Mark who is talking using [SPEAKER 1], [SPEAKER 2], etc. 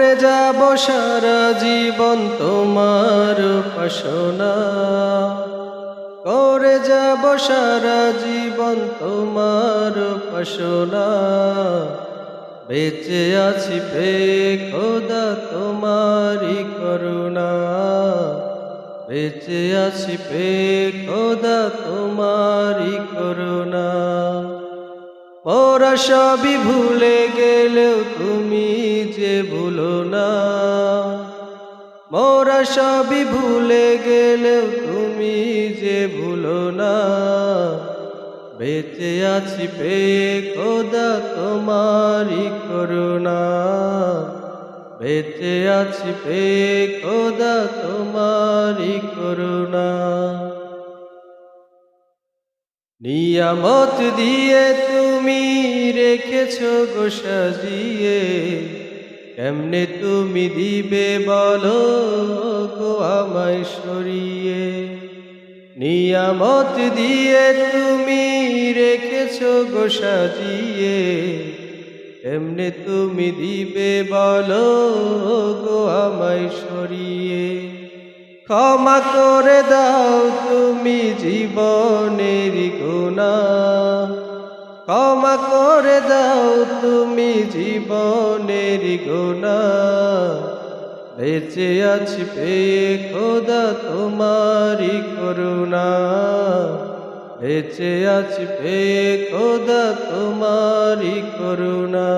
[SPEAKER 1] করে যাব সারা জীবন তোমার উপাসনা, করে যাব সারা জীবন তোমার উপাসনা। বেঁচে আছি পেয়ে খোদা তোমারই করুণা, বেঁচে আছি পেয়ে খোদা তোমারই করুণা। ওরা সবই ভুলে গেলেও তুমি যে ভুলো না, মোরা সবই ভুলে গেলেও তুমি যে ভুলো না। বেঁচে আছি পেয়ে খোদা তোমারই করুণা, বেঁচে আছি পেয়ে খোদা তোমারই করুণা। নিয়ামত দিয়ে তুমি রেখেছো গো সাজিয়ে, কেমনে তুমি দিবে বলো গো আমায় সরিয়ে। নিয়ামত দিয়ে তুমি রেখেছো গো সাজিয়ে, কেমনে তুমি দিবে বলো গো আমায় সরিয়ে। ক্ষমা করে দাও তুমি জীবনের গুনাহ, ক্ষমা করে দাও তুমি জীবনের গুনাহ। বেঁচে আছি পেয়ে খোদা তোমারই করুণা, বেঁচে আছি পেয়ে খোদা তোমারই করুণা।